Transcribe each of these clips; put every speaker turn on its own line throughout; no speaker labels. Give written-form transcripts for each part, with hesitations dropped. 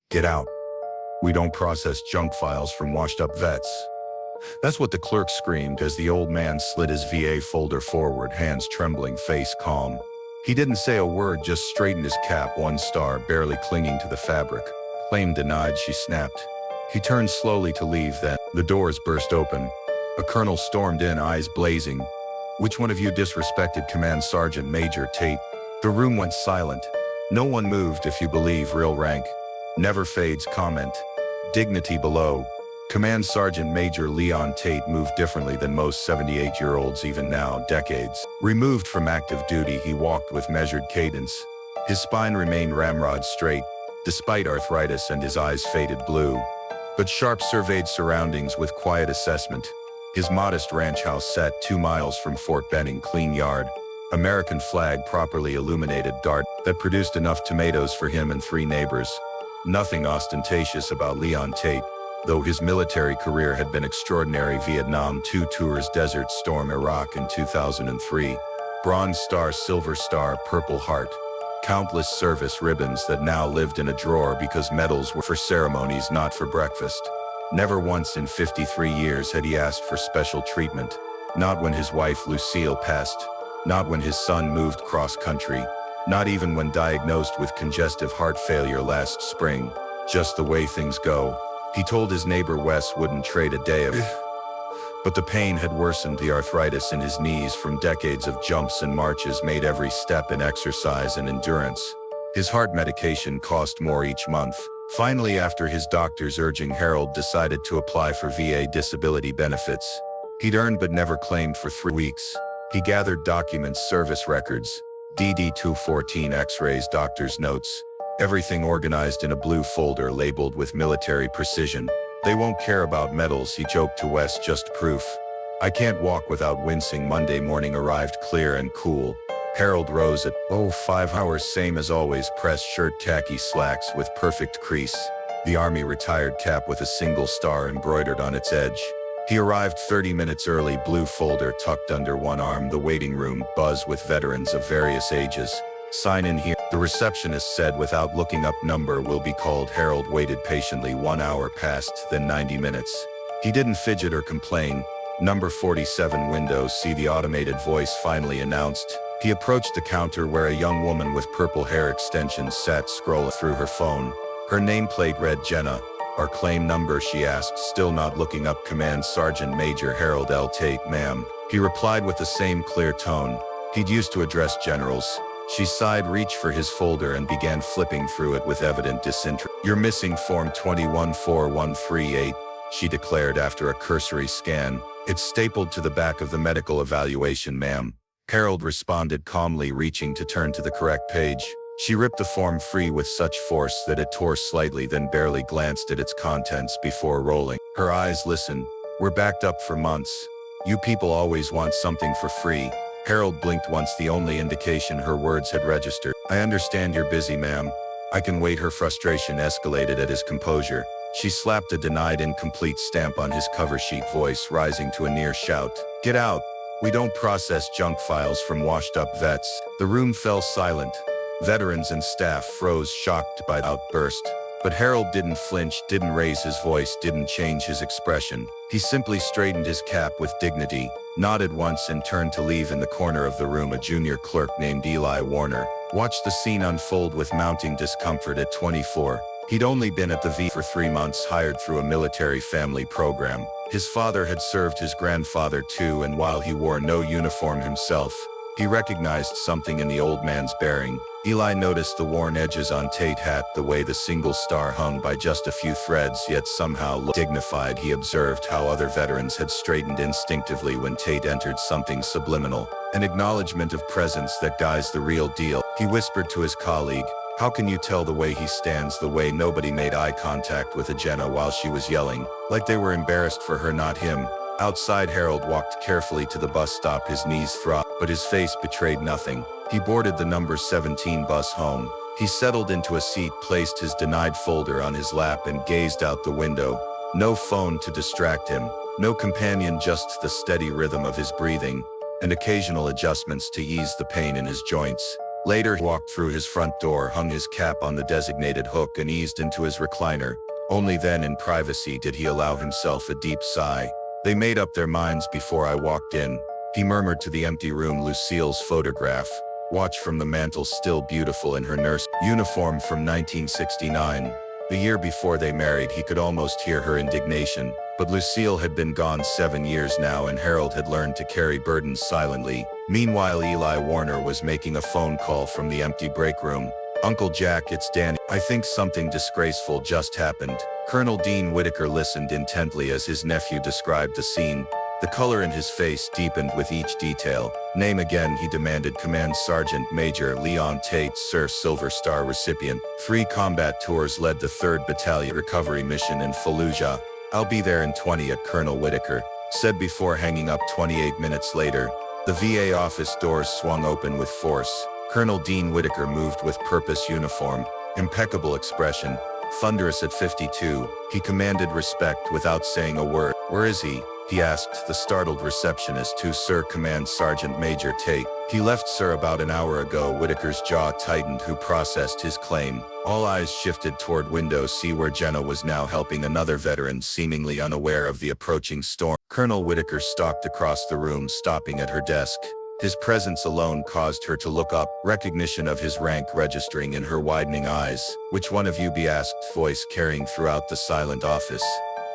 Get out. We don't process junk files from washed-up vets. That's what the clerk screamed as the old man slid his VA folder forward, hands trembling, face calm. He didn't say a word, just straightened his cap, one star barely clinging to the fabric. Claim denied, she snapped. He turned slowly to leave, then the doors burst open. A colonel stormed in, eyes blazing. "Which one of you disrespected Command Sergeant Major Tate?" The room went silent. No one moved, if you believe real rank. Never fades comment. Dignity below. Command Sergeant Major Leon Tate moved differently than most 78-year-olds even now, decades removed from active duty. He walked with measured cadence. His spine remained ramrod straight, despite arthritis, and his eyes faded blue. But sharp surveyed surroundings with quiet assessment. His modest ranch house sat 2 miles from Fort Benning, clean yard. American flag properly illuminated dart that produced enough tomatoes for him and 3 neighbors. Nothing ostentatious about Leon Tate, though his military career had been extraordinary. Vietnam, 2 tours, Desert Storm, Iraq in 2003. Bronze Star, Silver Star, Purple Heart. Countless service ribbons that now lived in a drawer because medals were for ceremonies, not for breakfast. Never once in 53 years had he asked for special treatment. Not when his wife Lucille passed. Not when his son moved cross-country. Not even when diagnosed with congestive heart failure last spring. Just the way things go. He told his neighbor Wes wouldn't trade a day of it. But the pain had worsened. The arthritis in his knees from decades of jumps and marches made every step an exercise and endurance. His heart medication cost more each month. Finally, after his doctor's urging, Harold decided to apply for VA disability benefits. He'd earned but never claimed for 3 weeks. He gathered documents, service records, DD-214 x-rays, doctor's notes. Everything organized in a blue folder labeled with military precision. "They won't care about medals," he joked to Wes, "just proof." "I can't walk without wincing." Monday morning arrived clear and cool. Harold rose at 5 hours, same as always, pressed shirt, khaki slacks with perfect crease. The Army retired cap with a single star embroidered on its edge. He arrived 30 minutes early, blue folder tucked under one arm. The waiting room buzz with veterans of various ages. "Sign in here," the receptionist said without looking up. "Number will be called." Harold waited patiently. 1 hour passed, then 90 minutes. He didn't fidget or complain. "Number 47 windows, see," the automated voice finally announced. He approached the counter where a young woman with purple hair extensions sat scrolling through her phone. Her nameplate read Jenna. "Our claim number?" she asked, still not looking up. "Command Sergeant Major Harold L. Tate, ma'am," he replied with the same clear tone he'd used to address generals. She sighed, reached for his folder, and began flipping through it with evident disinterest. "You're missing Form 214138, she declared after a cursory scan. "It's stapled to the back of the medical evaluation, ma'am." Harold responded calmly, reaching to turn to the correct page. She ripped the form free with such force that it tore slightly, then barely glanced at its contents before rolling. Her eyes listened. "We're backed up for months. You people always want something for free." Harold blinked once, the only indication her words had registered. "I understand you're busy, ma'am. I can wait." Her frustration escalated at his composure. She slapped a denied incomplete stamp on his cover sheet, voice rising to a near shout. "Get out. We don't process junk files from washed-up vets." The room fell silent. Veterans and staff froze, shocked by the outburst. But Harold didn't flinch, didn't raise his voice, didn't change his expression. He simply straightened his cap with dignity, nodded once, and turned to leave. In the corner of the room, a junior clerk named Eli Warner watched the scene unfold with mounting discomfort. At 24, he'd only been at the V for 3 months, hired through a military family program. His father had served, his grandfather too, and while he wore no uniform himself, he recognized something in the old man's bearing. Eli noticed the worn edges on Tate hat, the way the single star hung by just a few threads, yet somehow looked dignified. He observed how other veterans had straightened instinctively when Tate entered, something subliminal, an acknowledgement of presence that guy's the real deal. He whispered to his colleague, "How can you tell the way he stands, the way nobody made eye contact with Jenna while she was yelling, like they were embarrassed for her, not him?" Outside, Harold walked carefully to the bus stop. His knees throbbed, but his face betrayed nothing. He boarded the number 17 bus home. He settled into a seat, placed his denied folder on his lap, and gazed out the window. No phone to distract him, no companion, just the steady rhythm of his breathing, and occasional adjustments to ease the pain in his joints. Later, he walked through his front door, hung his cap on the designated hook, and eased into his recliner. Only then, in privacy, did he allow himself a deep sigh. They made up their minds before I walked in. He murmured to the empty room Lucille's photograph. Watch from the mantel, still beautiful in her nurse uniform from 1969. The year before they married, he could almost hear her indignation. But Lucille had been gone 7 years now, and Harold had learned to carry burdens silently. Meanwhile, Eli Warner was making a phone call from the empty break room. Uncle Jack, it's Danny. I think something disgraceful just happened. Colonel Dean Whitaker listened intently as his nephew described the scene. The color in his face deepened with each detail. Name again, he demanded. Command Sergeant Major Leon Tate, Sir, Silver Star recipient. 3 combat tours, led the 3rd Battalion recovery mission in Fallujah. I'll be there in 20 at Colonel Whitaker said before hanging up. 28 minutes later, the VA office doors swung open with force. Colonel Dean Whitaker moved with purpose, uniform, impeccable expression, thunderous at 52. He commanded respect without saying a word. Where is he? He asked the startled receptionist. To Sir, Command Sergeant Major Tate. He left, sir, about an hour ago. Whitaker's jaw tightened. Who processed his claim? All eyes shifted toward window C, where Jenna was now helping another veteran, seemingly unaware of the approaching storm. Colonel Whitaker stalked across the room, stopping at her desk. His presence alone caused her to look up, recognition of his rank registering in her widening eyes. Which one of you be? Asked voice carrying throughout the silent office.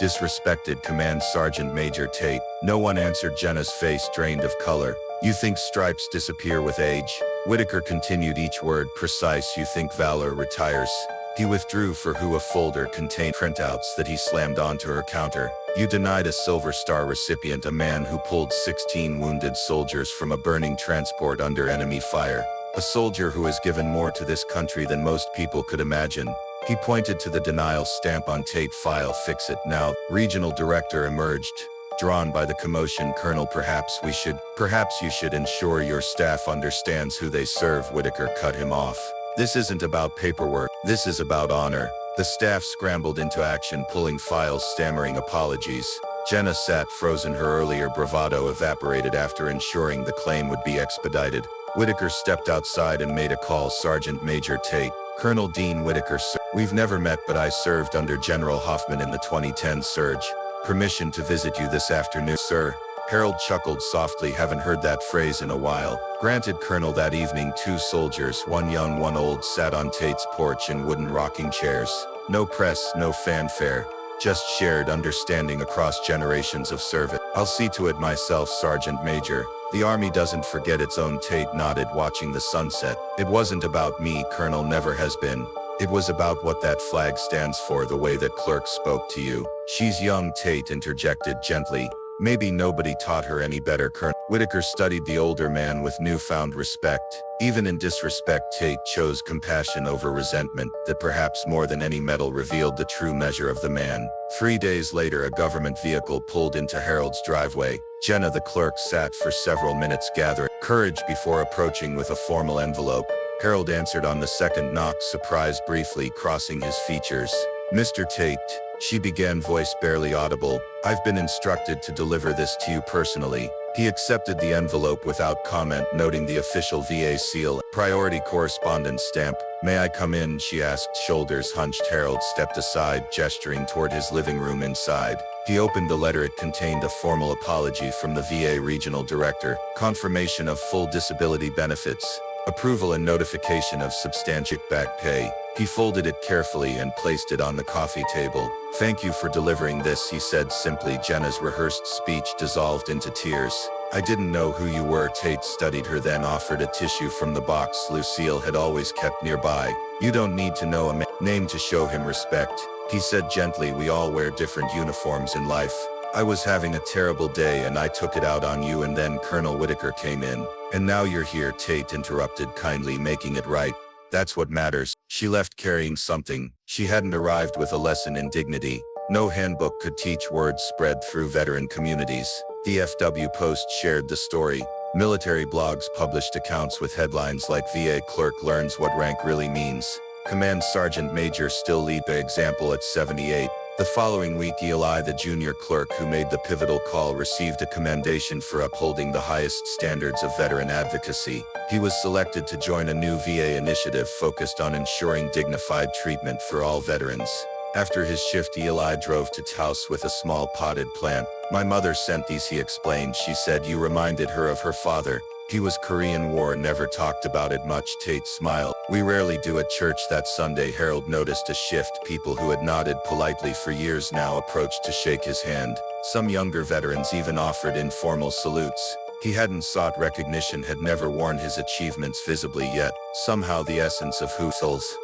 Disrespected Command Sergeant Major Tate. No one answered. Jenna's face drained of color. You think stripes disappear with age? Whitaker continued, each word precise. You think valor retires? He withdrew for who a folder contained printouts that he slammed onto her counter. You denied a Silver Star recipient, a man who pulled 16 wounded soldiers from a burning transport under enemy fire. A soldier who has given more to this country than most people could imagine. He pointed to the denial stamp on Tate file. Fix it now. Regional director emerged. Drawn by the commotion, Colonel, perhaps you should ensure your staff understands who they serve. Whitaker cut him off. This isn't about paperwork. This is about honor. The staff scrambled into action, pulling files, stammering apologies. Jenna sat frozen. Her earlier bravado evaporated after ensuring the claim would be expedited. Whitaker stepped outside and made a call. Sergeant Major Tate. Colonel Dean Whitaker, sir. We've never met, but I served under General Hoffman in the 2010 surge. Permission to visit you this afternoon, sir. Harold chuckled softly. Haven't heard that phrase in a while. Granted, Colonel. That evening, 2 soldiers, one young, one old, sat on Tate's porch in wooden rocking chairs. No press, no fanfare. Just shared understanding across generations of service. I'll see to it myself, Sergeant Major. The Army doesn't forget its own. Tate nodded, watching the sunset. It wasn't about me, Colonel, never has been. It was about what that flag stands for, the way that clerk spoke to you. She's young, Tate interjected gently. Maybe nobody taught her any better, Colonel. Whitaker studied the older man with newfound respect. Even in disrespect, Tate chose compassion over resentment, that perhaps more than any medal revealed the true measure of the man. 3 days later, a government vehicle pulled into Harold's driveway. Jenna, the clerk, sat for several minutes, gathering courage before approaching with a formal envelope. Harold answered on the second knock, surprise briefly crossing his features. Mr. Tate, she began, voice barely audible. I've been instructed to deliver this to you personally. He accepted the envelope without comment, noting the official VA seal, priority correspondence stamp. May I come in? She asked, shoulders hunched. Harold stepped aside, gesturing toward his living room inside. He opened the letter. It contained a formal apology from the VA regional director, confirmation of full disability benefits, approval and notification of substantial back pay. He folded it carefully and placed it on the coffee table. Thank you for delivering this, he said simply. Jenna's rehearsed speech dissolved into tears. I didn't know who you were. Tate studied her, then offered a tissue from the box Lucille had always kept nearby. You don't need to know a name to show him respect, he said gently. We all wear different uniforms in life. I was having a terrible day and I took it out on you, and then Colonel Whitaker came in. And now you're here, Tate interrupted kindly, making it right. That's what matters. She left carrying something. She hadn't arrived with a lesson in dignity. No handbook could teach. Word spread through veteran communities. DFW Post shared the story. Military blogs published accounts with headlines like VA clerk learns what rank really means. Command Sergeant Major still lead by example at 78. The following week, Eli, the junior clerk who made the pivotal call, received a commendation for upholding the highest standards of veteran advocacy. He was selected to join a new VA initiative focused on ensuring dignified treatment for all veterans. After his shift, Eli drove to Taos with a small potted plant. "My mother sent these," he explained. "She said you reminded her of her father. He was Korean War, never talked about it much." Tate smiled. "We rarely do at church that Sunday." Harold noticed a shift. People who had nodded politely for years now approached to shake his hand. Some younger veterans even offered informal salutes. He hadn't sought recognition, had never worn his achievements visibly yet. Somehow the essence of who souls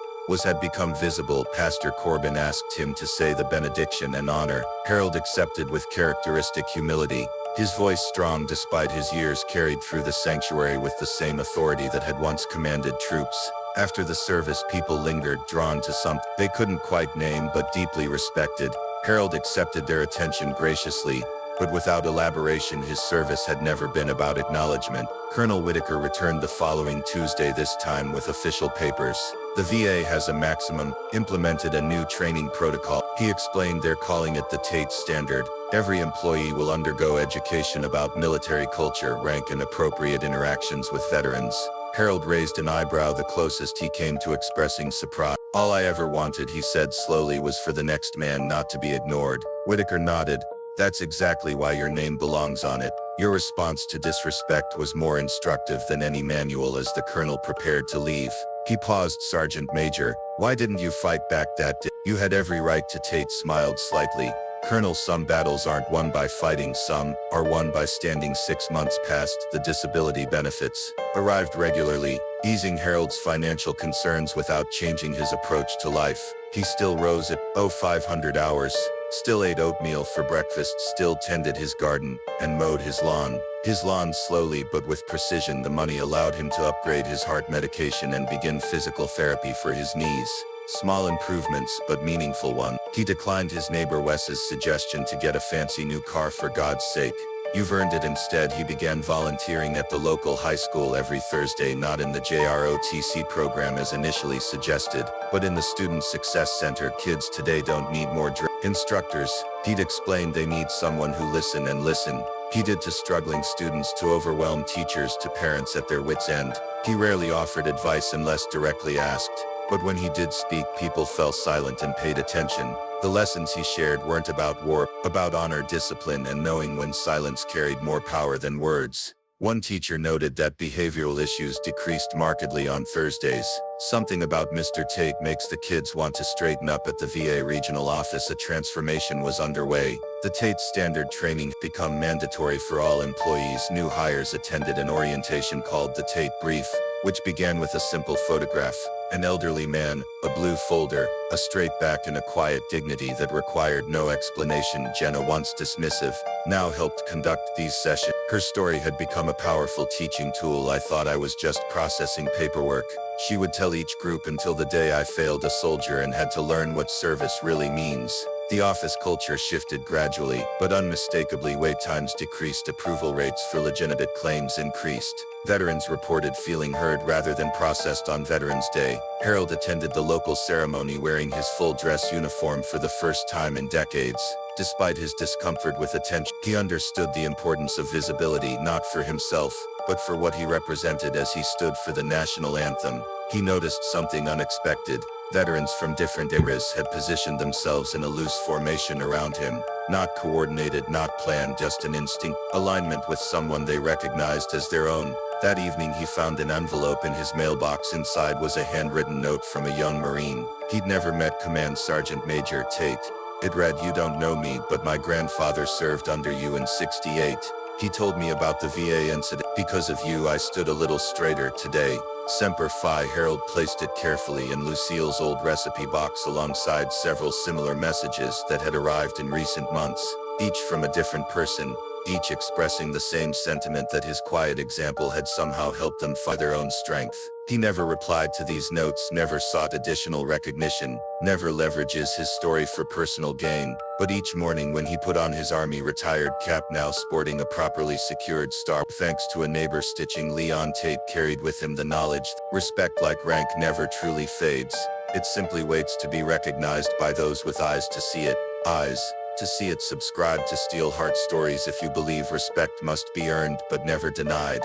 had become visible. Pastor Corbin asked him to say the benediction and honor. Harold accepted with characteristic humility. His voice strong despite his years, carried through the sanctuary with the same authority that had once commanded troops. After the service, people lingered, drawn to something they couldn't quite name but deeply respected. Harold accepted their attention graciously, but without elaboration. His service had never been about acknowledgement. Colonel Whitaker returned the following Tuesday, this time with official papers. "The VA has a maximum, implemented a new training protocol," he explained. "They're calling it the Tate Standard. Every employee will undergo education about military culture, rank, and appropriate interactions with veterans." Harold raised an eyebrow, the closest he came to expressing surprise. "All I ever wanted," he said slowly, "was for the next man not to be ignored." Whitaker nodded. "That's exactly why your name belongs on it." Your response to disrespect was more instructive than any manual. As the colonel prepared to leave, he paused. "Sergeant Major, why didn't you fight back that day?" "You had every right to." Tate smiled slightly. "Colonel, some battles aren't won by fighting. Some are won by standing." 6 months passed. The disability benefits arrived regularly, easing Harold's financial concerns without changing his approach to life. He still rose at 500 hours, still ate oatmeal for breakfast, still tended his garden, and mowed his lawn. His lawn slowly but with precision. The money allowed him to upgrade his heart medication and begin physical therapy for his knees. Small improvements, but meaningful one. He declined his neighbor Wes's suggestion to get a fancy new car. "For God's sake, you've earned it." Instead, he began volunteering at the local high school every Thursday, not in the JROTC program as initially suggested, but in the Student Success Center. "Kids today don't need more instructors," he'd explained. "They need someone who listen and listen." He did to struggling students, to overwhelmed teachers, to parents at their wits' end. He rarely offered advice unless directly asked, but when he did speak, people fell silent and paid attention. The lessons he shared weren't about war, about honor, discipline, and knowing when silence carried more power than words. One teacher noted that behavioral issues decreased markedly on Thursdays. "Something about Mr. Tate makes the kids want to straighten up." At the VA regional office, a transformation was underway. The Tate Standard training had become mandatory for all employees. New hires attended an orientation called the Tate Brief, which began with a simple photograph. An elderly man, a blue folder, a straight back, and a quiet dignity that required no explanation. Jenna, once dismissive, now helped conduct these sessions. Her story had become a powerful teaching tool. "I thought I was just processing paperwork," she would tell each group, "until the day I failed a soldier and had to learn what service really means." The office culture shifted gradually, but unmistakably. Wait times decreased, approval rates for legitimate claims increased. Veterans reported feeling heard rather than processed. On Veterans Day, Harold attended the local ceremony wearing his full dress uniform for the first time in decades. Despite his discomfort with attention, he understood the importance of visibility, not for himself, but for what he represented. As he stood for the national anthem, he noticed something unexpected. Veterans from different eras had positioned themselves in a loose formation around him. Not coordinated, not planned, just an instinct, alignment with someone they recognized as their own. That evening he found an envelope in his mailbox. Inside was a handwritten note from a young Marine he'd never met. "Command Sergeant Major Tate." It read, "You don't know me, but my grandfather served under you in '68. He told me about the VA incident. Because of you, I stood a little straighter today. Semper Fi." Harold placed it carefully in Lucille's old recipe box alongside several similar messages that had arrived in recent months, each from a different person, each expressing the same sentiment, that his quiet example had somehow helped them find their own strength. He never replied to these notes, never sought additional recognition, never leverages his story for personal gain. But each morning when he put on his Army retired cap, now sporting a properly secured star, thanks to a neighbor stitching, Leon Tate carried with him the knowledge that respect, like rank, never truly fades. It simply waits to be recognized by those with eyes to see it. eyes to see it. Subscribe to Steel Heart Stories if you believe respect must be earned but never denied.